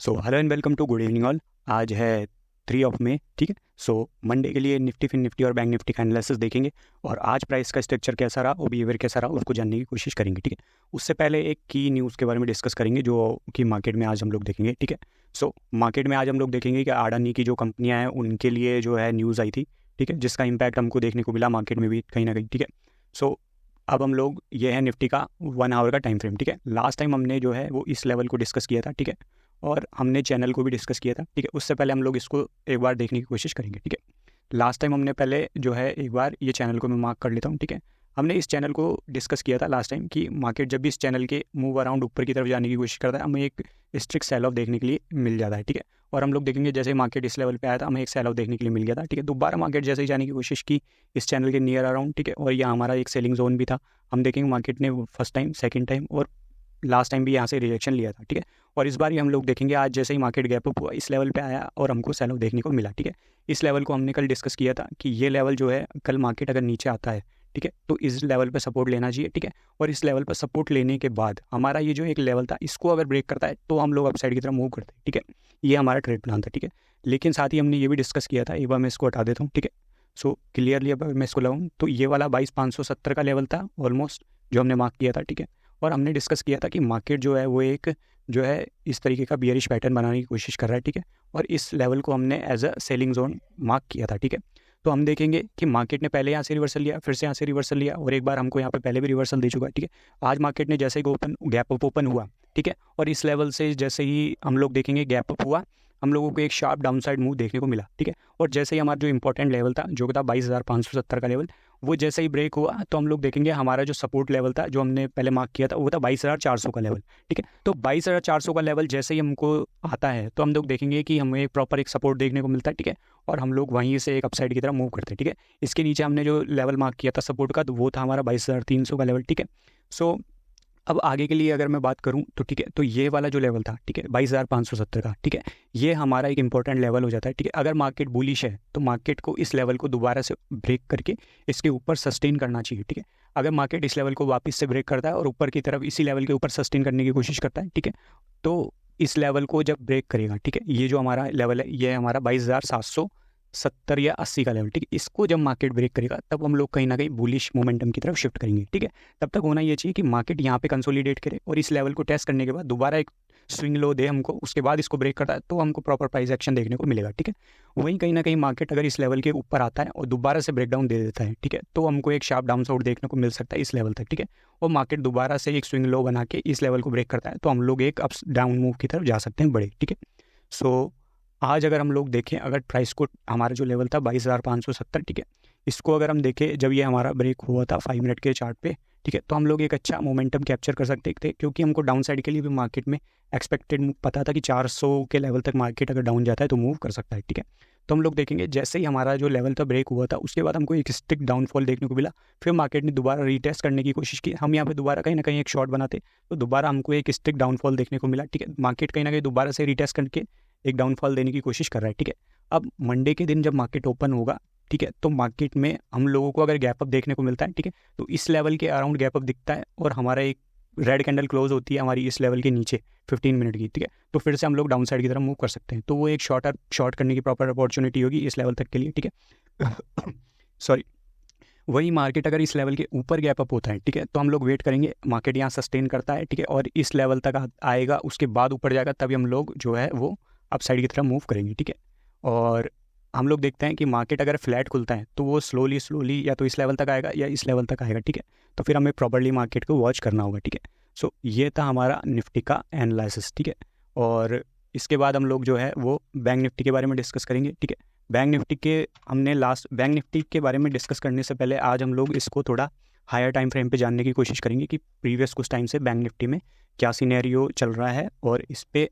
So hello and welcome to good evening all. आज है 3 मई, ठीक है। सो मंडे के लिए निफ्टी फिन निफ्टी और बैंक निफ्टी का एनालिसिस देखेंगे और आज प्राइस का स्ट्रक्चर कैसा रहा और बिहेवियर कैसा रहा उसको जानने की कोशिश करेंगे, ठीक है। उससे पहले एक की न्यूज़ के बारे में डिस्कस करेंगे जो कि मार्केट में आज हम लोग देखेंगे, ठीक है। सो मार्केट में आज हम लोग देखेंगे कि अडानी की जो कंपनियाँ हैं उनके लिए जो है न्यूज़ आई थी, ठीक है, जिसका इम्पैक्ट हमको देखने को मिला मार्केट में भी कहीं ना कहीं, ठीक है। सो अब हम लोग ये है निफ्टी का 1 आवर का टाइम फ्रेम, ठीक है। लास्ट टाइम हमने जो है वो इस लेवल को डिस्कस किया था, ठीक है, और हमने चैनल को भी डिस्कस किया था, ठीक है। उससे पहले हम लोग इसको एक बार देखने की कोशिश करेंगे, ठीक है। लास्ट टाइम हमने पहले जो है एक बार ये चैनल को मैं मार्क कर लेता हूँ, ठीक है। हमने इस चैनल को डिस्कस किया था लास्ट टाइम कि मार्केट जब भी इस चैनल के मूव अराउंड ऊपर की तरफ जाने की कोशिश करता है हमें एक स्ट्रिक्ट सेल ऑफ देखने के लिए मिल जाता है, ठीक है। और हम लोग देखेंगे जैसे मार्केट इस लेवल पे आया था हमें एक सेल ऑफ देखने के लिए मिल गया था, ठीक है। दोबारा मार्केट जैसे ही जाने की कोशिश की इस चैनल के नियर अराउंड, ठीक है, और यहाँ हमारा एक सेलिंग जोन भी था। हम देखेंगे मार्केट ने फर्स्ट टाइम, सेकंड टाइम और लास्ट टाइम भी यहाँ से रिजेक्शन लिया था, ठीक है। और इस बार ही हम लोग देखेंगे आज जैसे ही मार्केट गैप अप हुआ इस लेवल पे आया और हमको सेल ऑफ देखने को मिला, ठीक है। इस लेवल को हमने कल डिस्कस किया था कि ये लेवल जो है कल मार्केट अगर नीचे आता है, ठीक है, तो इस लेवल पे सपोर्ट लेना चाहिए, ठीक है। और इस लेवल पर सपोर्ट लेने के बाद हमारा ये जो एक लेवल था इसको अगर ब्रेक करता है तो हम लोग अपसाइड की तरफ मूव करते हैं, ठीक है। ये हमारा ट्रेड प्लान था, ठीक है। लेकिन साथ ही हमने ये भी डिस्कस किया था, एक बार मैं इसको हटा देता हूँ, ठीक है। सो क्लियरली अब मैं इसको लगाऊँ तो ये वाला 22,570 का लेवल था ऑलमोस्ट जो हमने मार्क किया था, ठीक है। और हमने डिस्कस किया था कि मार्केट जो है वो एक जो है इस तरीके का बियरिश पैटर्न बनाने की कोशिश कर रहा है, ठीक है। और इस लेवल को हमने as a selling zone mark किया था, ठीक है। तो हम देखेंगे कि मार्केट ने पहले यहाँ से रिवर्सल लिया, फिर से यहाँ से रिवर्सल लिया और एक बार हमको यहाँ पे पहले भी रिवर्सल दे चुका है, ठीक है। आज मार्केट ने जैसे ही ओपन गैप अप ओपन हुआ, ठीक है, और इस लेवल से जैसे ही हम लोग देखेंगे गैप अप हुआ हम लोगों को एक शार्प डाउन साइड मूव देखने को मिला, ठीक है। और जैसे ही हमारा जो इंपॉर्टेंट लेवल था जो था 22,570 का लेवल, वो जैसे ही ब्रेक हुआ तो हम लोग देखेंगे हमारा जो सपोर्ट लेवल था जो हमने पहले मार्क किया था वो था 22,400 का लेवल, ठीक है। तो 22,400 का लेवल जैसे ही हमको आता है तो हम लोग देखेंगे कि हमें एक प्रॉपर एक सपोर्ट देखने को मिलता है, ठीक है। और हम लोग वहीं से एक अपसाइड की तरफ मूव करते हैं, ठीक है। इसके नीचे हमने जो लेवल मार्क किया था सपोर्ट का तो वो था हमारा 22,300 का लेवल, ठीक है। सो अब आगे के लिए अगर मैं बात करूं तो ठीक है, तो ये वाला जो लेवल था, ठीक है, 22,570 का, ठीक है, ये हमारा एक इंपॉर्टेंट लेवल हो जाता है, ठीक है। अगर मार्केट बुलिश है तो मार्केट को इस लेवल को दोबारा से ब्रेक करके इसके ऊपर सस्टेन करना चाहिए, ठीक है। अगर मार्केट इस लेवल को वापस से ब्रेक करता है और ऊपर की तरफ इसी लेवल के ऊपर सस्टेन करने की कोशिश करता है, ठीक है, तो इस लेवल को जब ब्रेक करेगा, ठीक है, ये जो हमारा लेवल है ये हमारा 22,770 या 80 का लेवल, ठीक है। इसको जब मार्केट ब्रेक करेगा तब हम लोग कहीं ना कहीं बुलिश मोमेंटम की तरफ शिफ्ट करेंगे, ठीक है। तब तक होना ये चाहिए कि मार्केट यहाँ पे कंसोलिडेट करे और इस लेवल को टेस्ट करने के बाद दोबारा एक स्विंग लो दे हमको, उसके बाद इसको ब्रेक करता है तो हमको प्रॉपर प्राइस एक्शन देखने को मिलेगा, ठीक है। वहीं कहीं ना कहीं मार्केट अगर इस लेवल के ऊपर आता है और दोबारा से ब्रेकडाउन दे देता है, ठीक है, तो हमको एक शार्प डाउन साइड देखने को मिल सकता है इस लेवल तक, ठीक है। और मार्केट दोबारा से एक स्विंग लो बना के इस लेवल को ब्रेक करता है तो हम लोग एक अप डाउन मूव की तरफ जा सकते हैं बड़े, ठीक है। सो आज अगर हम लोग देखें अगर प्राइस को हमारा जो लेवल था 22,570, ठीक है, इसको अगर हम देखें जब ये हमारा ब्रेक हुआ था 5 मिनट के चार्ट पे, ठीक है, तो हम लोग एक अच्छा मोमेंटम कैप्चर कर सकते थे क्योंकि हमको डाउन साइड के लिए भी मार्केट में एक्सपेक्टेड पता था कि 400 के लेवल तक मार्केट अगर डाउन जाता है तो मूव कर सकता है, ठीक है। तो हम लोग देखेंगे जैसे ही हमारा जो लेवल था ब्रेक हुआ था उसके बाद हमको एक स्टिक डाउनफॉल देखने को मिला, फिर मार्केट ने दोबारा रीटेस्ट करने की कोशिश की, हम यहाँ पे दोबारा कहीं ना कहीं एक शॉर्ट बनाते तो दोबारा हमको एक स्टिक डाउनफॉल देखने को मिला, ठीक है। मार्केट कहीं ना कहीं दोबारा से रीटेस्ट करके एक डाउनफॉल देने की कोशिश कर रहा है, ठीक है। अब मंडे के दिन जब मार्केट ओपन होगा, ठीक है, तो मार्केट में हम लोगों को अगर गैप अप देखने को मिलता है, ठीक है, तो इस लेवल के अराउंड गैप अप दिखता है और हमारा एक रेड कैंडल क्लोज होती है हमारी इस लेवल के नीचे 15 मिनट की, ठीक है, तो फिर से हम लोग डाउन साइड की तरफ मूव कर सकते हैं, तो वो एक शॉर्ट करने की प्रॉपर अपॉर्चुनिटी होगी इस लेवल तक के लिए, ठीक है। सॉरी, वही मार्केट अगर इस लेवल के ऊपर गैप अप होता है, ठीक है, तो हम लोग वेट करेंगे मार्केट यहाँ सस्टेन करता है, ठीक है, और इस लेवल तक आएगा उसके बाद ऊपर जाएगा तभी हम लोग जो है वो अप साइड की तरफ मूव करेंगे, ठीक है। और हम लोग देखते हैं कि मार्केट अगर फ्लैट खुलता है तो वो स्लोली या तो इस लेवल तक आएगा या इस लेवल तक आएगा, ठीक है, तो फिर हमें प्रॉपर्ली मार्केट को वॉच करना होगा, ठीक है। सो ये था हमारा निफ्टी का एनालिसिस, ठीक है। और इसके बाद हम लोग जो है वो बैंक निफ्टी के बारे में डिस्कस करेंगे, ठीक है। बैंक निफ्टी के बारे में डिस्कस करने से पहले आज हम लोग इसको थोड़ा हायर टाइम फ्रेम पे जानने की कोशिश करेंगे कि प्रीवियस कुछ टाइम से बैंक निफ्टी में क्या सिनेरियो चल रहा है और इस पे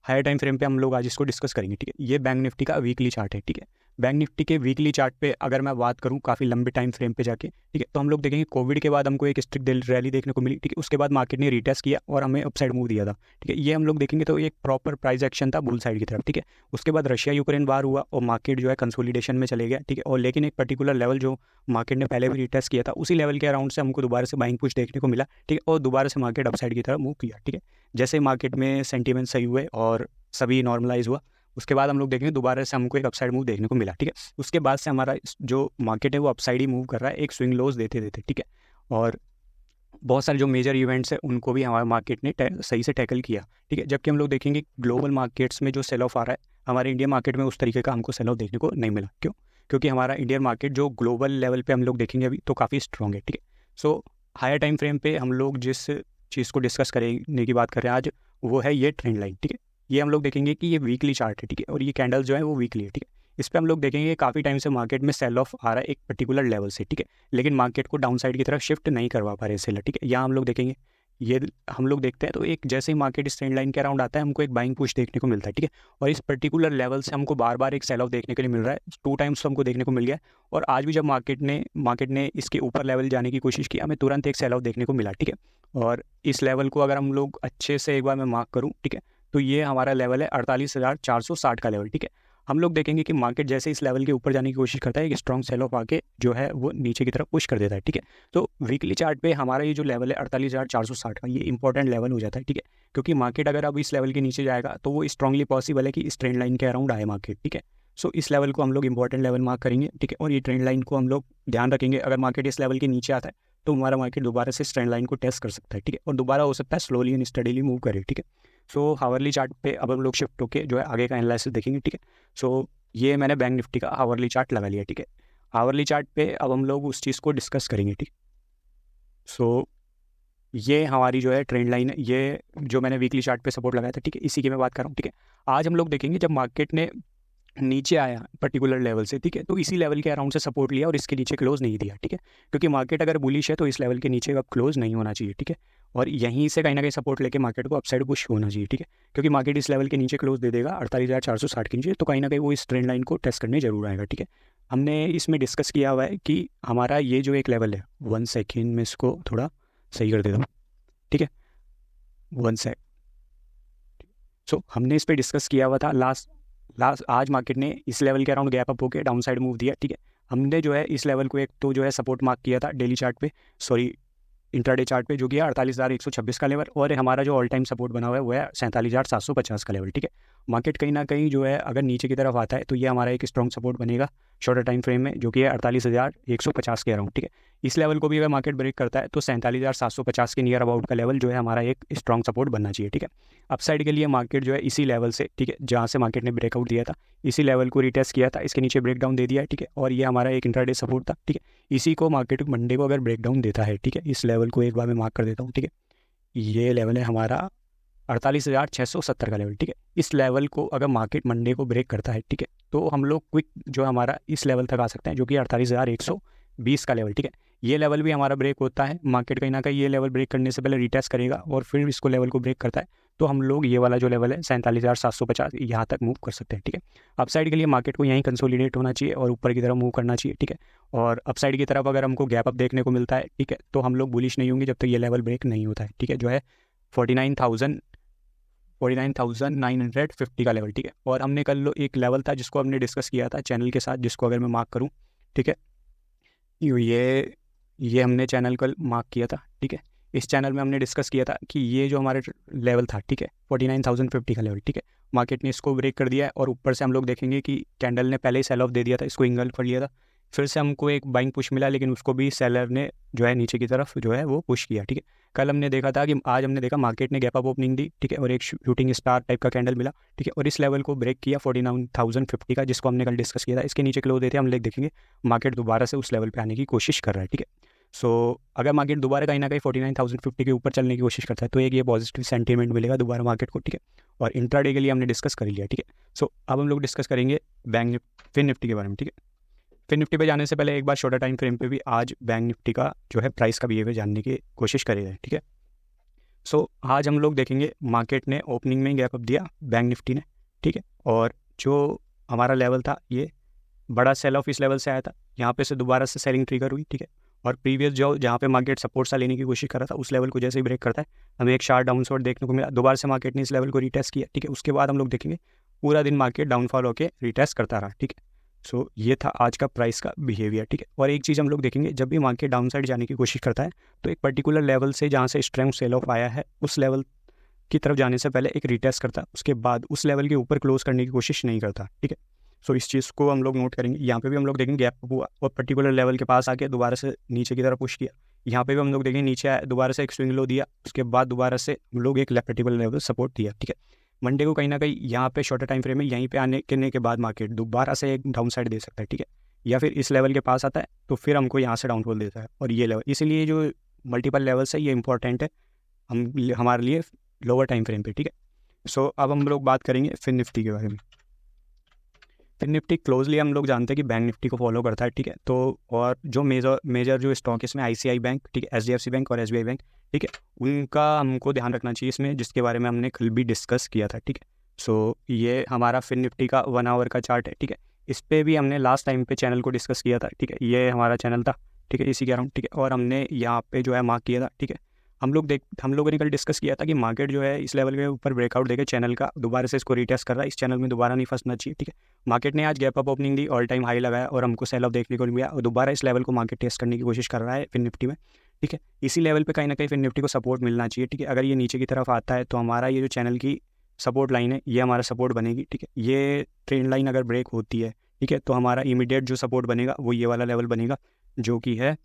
हायर टाइम फ्रेम पे हम लोग आज इसको डिस्कस करेंगे, ठीक है। ये बैंक निफ्टी का वीकली चार्ट है, ठीक है। बैंक निफ्टी के वीकली चार्ट पे अगर मैं बात करूँ काफ़ी लंबे टाइम फ्रेम पे जाके, ठीक है, तो हम लोग देखेंगे कोविड के बाद हमको एक स्ट्रिक्ट रैली देखने को मिली, ठीक है, उसके बाद मार्केट ने रिटेस्ट किया और हमें अपसाइड मूव दिया था, ठीक है, ये हम लोग देखेंगे तो एक प्रॉपर प्राइस एक्शन था बुल साइड की तरफ, ठीक है। उसके बाद रशिया यूक्रेन वार हुआ और मार्केट जो है कंसोलिडेशन में चले गया, ठीक है, और लेकिन एक पर्टिकुलर लेवल जो मार्केट ने पहले भी रिटेस्ट किया था उसी लेवल के अराउंड से हमको दोबारा से बाइंग पुश देखने को मिला, ठीक है, और दोबारा से मार्केट अपसाइड की तरफ मूव किया, ठीक है। जैसे मार्केट में सेंटीमेंट सही हुए और सभी नॉर्मलाइज हुआ, उसके बाद हम लोग देखेंगे दोबारा से हमको एक अपसाइड मूव देखने को मिला, ठीक है। उसके बाद से हमारा जो मार्केट है वो अपसाइड ही मूव कर रहा है एक स्विंग लोज देते देते, ठीक है, और बहुत सारे जो मेजर इवेंट्स हैं उनको भी हमारे मार्केट ने सही से टैकल किया, ठीक है। जबकि हम लोग देखेंगे ग्लोबल मार्केट्स में जो सेल ऑफ आ रहा है हमारे इंडियन मार्केट में उस तरीके का हमको सेल ऑफ देखने को नहीं मिला। क्यों? क्योंकि हमारा इंडियन मार्केट जो ग्लोबल लेवल पे हम लोग देखेंगे अभी तो काफ़ी स्ट्रॉन्ग है, ठीक है। सो हायर टाइम फ्रेम पे हम लोग जिस चीज़ को डिस्कस करने की बात कर रहे हैं आज वो है ये ट्रेंड लाइन, ठीक है। ये हम लोग देखेंगे कि ये वीकली चार्ट है, ठीक है, और ये कैंडल जो है वो वीकली है, ठीक है। इस पर हम लोग देखेंगे काफ़ी टाइम से मार्केट में सेल ऑफ आ रहा है एक पर्टिकुलर लेवल से, ठीक है, लेकिन मार्केट को डाउन साइड की तरफ शिफ्ट नहीं करवा पा रहे सेलर, ठीक है। यहाँ हम लोग देखेंगे ये हम लोग देखते हैं तो एक जैसे ही मार्केट इस ट्रेंड लाइन के अराउंड आता है हमको एक बाइंग पुश देखने को मिलता है, ठीक है, और इस पर्टिकुलर लेवल से हमको बार बार एक सेल ऑफ देखने के लिए मिल रहा है, 2 टाइम्स तो हमको देखने को मिल गया। और आज भी जब मार्केट ने इसके ऊपर लेवल जाने की कोशिश की हमें तुरंत एक सेल ऑफ देखने को मिला, ठीक है। और इस लेवल को अगर हम लोग अच्छे से एक बार मैं मार्क करूँ, ठीक है, तो ये हमारा लेवल है 48,460 का लेवल, ठीक है। हम लोग देखेंगे कि मार्केट जैसे इस लेवल के ऊपर जाने की कोशिश करता है एक स्ट्रॉन्ग सेल ऑफ आके जो है वो नीचे की तरफ पुश कर देता है, ठीक है। तो वीकली चार्ट पे हमारा ये जो लेवल है 48,460 का ये इंपॉर्टेंट लेवल हो जाता है, ठीक है, क्योंकि मार्केट अगर अब इस लेवल के नीचे जाएगा तो वो स्ट्रांगली पॉसिबल है कि इस ट्रेंड लाइन के अराउंड आए मार्केट, ठीक है। सो इस लेवल को हम लोग इंपॉर्टेंट लेवल मार्क करेंगे, ठीक है, और ये ट्रेंड लाइन को हम लोग ध्यान रखेंगे। अगर मार्केट इस लेवल के नीचे आता है तो हमारा मार्केट दोबारा से इस ट्रेंड लाइन को टेस्ट कर सकता है, ठीक है, और दोबारा हो सकता है स्लोली एंड स्टडीली मूव करे, ठीक है। सो हावरली चार्ट पे अब हम लोग शिफ्ट होके जो है आगे का एनालिसिस देखेंगे, ठीक है। सो ये मैंने बैंक निफ्टी का हावरली चार्ट लगा लिया, ठीक है। हावरली चार्ट पे अब हम लोग उस चीज़ को डिस्कस करेंगे, ठीक। सो ये हमारी जो है ट्रेंड लाइन है, ये जो मैंने वीकली चार्ट पे सपोर्ट लगाया था, ठीक है, इसी की मैं बात कर रहा हूँ, ठीक है। आज हम लोग देखेंगे जब मार्केट ने नीचे आया पर्टिकुलर लेवल से, ठीक है, तो इसी लेवल के अराउंड से सपोर्ट लिया और इसके नीचे क्लोज नहीं दिया, ठीक है, क्योंकि मार्केट अगर बुलिश है तो इस लेवल के नीचे अब क्लोज नहीं होना चाहिए, ठीक है, और यहीं से कहीं ना कहीं सपोर्ट लेके मार्केट को अपसाइड पुश होना चाहिए, ठीक है, क्योंकि मार्केट इस लेवल के नीचे क्लोज दे देगा 48,460 के नीचे, तो कहीं ना कहीं वो इस ट्रेंड लाइन को टेस्ट करने जरूर आएगा, ठीक है। हमने इसमें डिस्कस किया हुआ है कि हमारा ये जो एक लेवल है 1 सेकेंड में इसको थोड़ा सही कर देता हूँ, ठीक है, 1 सेक। सो हमने इस पर डिस्कस किया हुआ था लास्ट आज मार्केट ने इस लेवल के अराउंड गैप अप होकर डाउन साइड मूव दिया, ठीक है। हमने जो है इस लेवल को एक तो जो है सपोर्ट मार्क किया था डेली चार्ट पे, सॉरी इंट्राडे चार्ट पे, जो कि है 48,126 का लेवल, और हमारा जो ऑल टाइम सपोर्ट बना हुआ है वो है 47,750 का लेवल, ठीक है। मार्केट कहीं ना कहीं जो है अगर नीचे की तरफ आता है तो ये हमारा एक स्ट्रॉन्ग सपोर्ट बनेगा शॉर्टर टाइम फ्रेम में, जो कि है 48,150 के अराउंड, ठीक है। इस लेवल को भी अगर मार्केट ब्रेक करता है तो 47,750 के नियर अबाउट का लेवल जो है हमारा एक स्ट्रॉन्ग सपोर्ट बनना चाहिए, ठीक है। अपसाइड के लिए मार्केट जो है इसी लेवल से, ठीक है, जहाँ से मार्केट ने ब्रेकआउट दिया था इसी लेवल को रिटेस्ट किया था, इसके नीचे ब्रेकडाउन दे दिया है, ठीक है, और ये हमारा एक इंट्राडे सपोर्ट था, ठीक है। इसी को मार्केट मंडे को अगर ब्रेकडाउन देता है, ठीक है, इस लेवल को एक बार मैं मार्क कर देता हूँ, ठीक है, ये लेवल है हमारा 48,670 का लेवल, ठीक है। इस लेवल को अगर मार्केट मंडे को ब्रेक करता है, ठीक है, तो हम लोग क्विक जो हमारा इस लेवल तक आ सकते हैं, जो कि 48,120 का लेवल, ठीक है। ये लेवल भी हमारा ब्रेक होता है, मार्केट कहीं ना कहीं ये लेवल ब्रेक करने से पहले रिटेस्ट करेगा और फिर इसको लेवल को ब्रेक करता है, तो हम लोग ये वाला जो लेवल है 47,750 यहाँ तक मूव कर सकते हैं, ठीक है। अपसाइड के लिए मार्केट को यहीं कंसोलिडेट होना चाहिए और ऊपर की तरफ मूव करना चाहिए, ठीक है। और अपसाइड की तरफ अगर हमको गैप अप देखने को मिलता है, ठीक है, तो हम लोग बुलिश नहीं होंगे जब तक ये लेवल ब्रेक नहीं होता है, ठीक है, जो है 49,950 का लेवल, ठीक है। और हमने कल एक लेवल था जिसको हमने डिस्कस किया था चैनल के साथ, जिसको अगर मैं मार्क करूँ, ठीक है, ये हमने चैनल कल मार्क किया था, ठीक है। इस चैनल में हमने डिस्कस किया था कि ये जो हमारे लेवल था, ठीक है, 49,050 का लेवल, ठीक है, मार्केट ने इसको ब्रेक कर दिया है और ऊपर से हम लोग देखेंगे कि कैंडल ने पहले ही सेल ऑफ दे दिया था, इसको इंगल कर लिया था, फिर से हमको एक बाइंग पुश मिला, लेकिन उसको भी सेलर ने जो है नीचे की तरफ जो है वो पुश किया, ठीक है। कल हमने देखा था कि आज हमने देखा मार्केट ने गैप अप ओपनिंग दी, ठीक है, और एक शूटिंग स्टार टाइप का कैंडल मिला, ठीक है, और इस लेवल को ब्रेक किया 49,050 का, जिसको हमने कल डिस्कस किया था। इसके नीचे क्लोज देते हैं, हम लोग देखेंगे मार्केट दोबारा से उस लेवल पे आने की कोशिश कर रहा है, ठीक है। सो अगर मार्केट दोबारा कहीं ना कहीं 49,050 के ऊपर चलने की कोशिश करता है तो एक ये पॉजिटिव सेंटीमेंट मिलेगा दोबारा मार्केट को, ठीक है। और इंट्राडे के लिए हमने डिस्कस कर लिया, ठीक है। सो अब हम लोग डिस्कस करेंगे फिन निफ्टी के बारे में, ठीक है। फिन निफ्टी पे जाने से पहले एक बार शॉर्टर टाइम फ्रेम पे भी आज बैंक निफ्टी का जो है प्राइस का बिहेवियर जानने की कोशिश करेंगे, ठीक है। सो आज हम लोग देखेंगे मार्केट ने ओपनिंग में गैप अप दिया बैंक निफ्टी ने, ठीक है, और जो हमारा लेवल था ये बड़ा सेल ऑफ इस लेवल से आया था, यहाँ पे से दोबारा से सेलिंग ट्रिगर हुई, ठीक है। और प्रीवियस जो जहाँ पे मार्केट सपोर्ट सा लेने की कोशिश कर रहा था उस लेवल को जैसे ही ब्रेक करता है हमें एक शार्प डाउनसाइड देखने को मिला, दोबारा से मार्केट ने इस लेवल को रिटेस्ट किया, ठीक है। उसके बाद हम लोग देखेंगे पूरा दिन मार्केट डाउनफॉल होकर रिटेस्ट करता रहा, ठीक है। सो ये था आज का प्राइस का बिहेवियर, ठीक है। और एक चीज़ हम लोग देखेंगे, जब भी मार्केट डाउन साइड जाने की कोशिश करता है तो एक पर्टिकुलर लेवल से जहाँ से स्ट्रेंथ सेल ऑफ आया है उस लेवल की तरफ जाने से पहले एक रिटेस्ट करता है, उसके बाद उस लेवल के ऊपर क्लोज करने की कोशिश नहीं करता, ठीक है। सो इस चीज़ को हम लोग नोट करेंगे। यहाँ पे भी हम लोग देखेंगे गैप हुआ और पर्टिकुलर लेवल के पास आके दोबारा से नीचे की तरफ पुश किया, यहाँ पे भी हम लोग देखेंगे नीचे आया, दोबारा से एक स्विंग लो दिया, उसके बाद दोबारा से हम लोग एक पर्टिकुलर लेवल सपोर्ट दिया, ठीक है। मंडे को कहीं ना कहीं यहाँ पे शॉर्टर टाइम फ्रेम में यहीं पे आने के बाद मार्केट दोबारा से एक डाउन साइड दे सकता है, ठीक है। या फिर इस लेवल के पास आता है तो फिर हमको यहाँ से डाउनफॉल देता है और ये लेवल, इसीलिए जो मल्टीपल लेवल्स है ये इंपॉर्टेंट है हमारे लिए लोअर टाइम फ्रेम पे, ठीक है। सो अब हम लोग बात करेंगे फिन निफ्टी के बारे में। फिन निफ्टी क्लोजली हम लोग जानते हैं कि बैंक निफ्टी को फॉलो करता है, ठीक है। तो और जो मेजर जो स्टॉक इसमें ICICI बैंक, ठीक है, HDFC बैंक और SBI बैंक, ठीक है, उनका हमको ध्यान रखना चाहिए इसमें, जिसके बारे में हमने कल भी डिस्कस किया था, ठीक है। सो ये हमारा फिन निफ्टी का 1 आवर का चार्ट है, ठीक है। इस पर भी हमने लास्ट टाइम पे चैनल को डिस्कस किया था, ठीक है। ये हमारा चैनल था, ठीक है, इसी के अराउंड, ठीक है। और हमने यहाँ पे जो है मार्क किया था, ठीक है। हम लोगों ने कल डिस्कस किया था कि मार्केट जो है इस लेवल के ऊपर ब्रेकआउट देकर चैनल का दोबारा से इसको रीटेस्ट कर रहा है, इस चैनल में दोबारा नहीं फंसना चाहिए, ठीक है। मार्केट ने आज गैप अप ओपनिंग दी, ऑल टाइम हाई लगाया और हमको सेल ऑफ देखने को मिला और दोबारा इस लेवल को मार्केट टेस्ट करने की कोशिश कर रहा है फिन निफ्टी में, ठीक है। इसी लेवल पे कहीं ना कहीं फिन निफ्टी को सपोर्ट मिलना चाहिए, ठीक है। अगर ये नीचे की तरफ आता है तो हमारा ये जो चैनल की सपोर्ट लाइन है ये हमारा सपोर्ट बनेगी, ठीक है। ये ट्रेंड लाइन अगर ब्रेक होती है, ठीक है, तो हमारा इमीडिएट जो सपोर्ट बनेगा वो ये वाला लेवल बनेगा जो कि है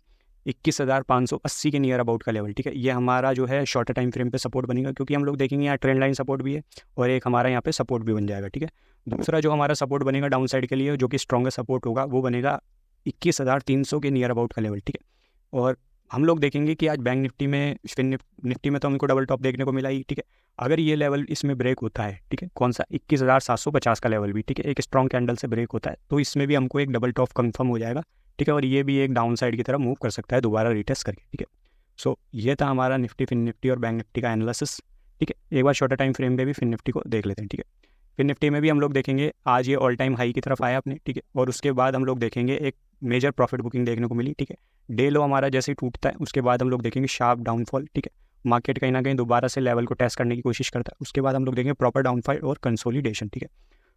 21,580 के नियर अबाउट का लेवल, ठीक है। ये हमारा जो है शॉर्टर टाइम फ्रेम पे सपोर्ट बनेगा, क्योंकि हम लोग देखेंगे यहाँ ट्रेंड लाइन सपोर्ट भी है और एक हमारा यहाँ पे सपोर्ट भी बन जाएगा, ठीक है। दूसरा जो हमारा सपोर्ट बनेगा डाउन साइड के लिए जो कि स्ट्रॉन्गर सपोर्ट होगा वो बनेगा 21,300 के नियर अबाउट का लेवल, ठीक है। और हम लोग देखेंगे कि आज बैंक निफ्टी में फिन निफ्टी में तो हमको डबल टॉप देखने को मिला ही, ठीक है। अगर ये लेवल इसमें ब्रेक होता है, ठीक है, कौन सा 21,750 का लेवल भी, ठीक है, एक स्ट्रॉन्ग कैंडल से ब्रेक होता है तो इसमें भी हमको एक डबल टॉप कंफर्म हो जाएगा, ठीक है। और ये भी एक डाउन साइड की तरफ मूव कर सकता है दोबारा रिटेस्ट करके, ठीक है। सो ये था हमारा निफ्टी, फिन निफ्टी और बैंक निफ्टी का एनालिसिस, ठीक है। एक बार शॉर्टर टाइम फ्रेम पे भी फिन निफ्टी को देख लेते हैं, ठीक है। फिन निफ्टी में भी हम लोग देखेंगे आज ये ऑल टाइम हाई की तरफ आया अपने, ठीक है। और उसके बाद हम लोग देखेंगे एक मेजर प्रॉफिट बुकिंग देखने को मिली, ठीक है। डे लो हमारा जैसे ही टूटता है उसके बाद हम लोग देखेंगे शार्प डाउनफॉल, ठीक है। मार्केट कहीं ना कहीं दोबारा से लेवल को टेस्ट करने की कोशिश करता है, उसके बाद हम लोग देखेंगे प्रॉपर डाउनफॉल और कंसोलिडेशन, ठीक है।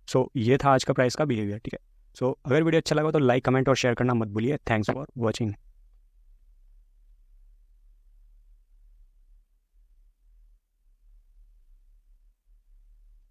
सो ये था आज का प्राइस का बिहेवियर, ठीक है। सो अगर वीडियो अच्छा लगा तो लाइक, कमेंट और शेयर करना मत भूलिए। Thanks for watching.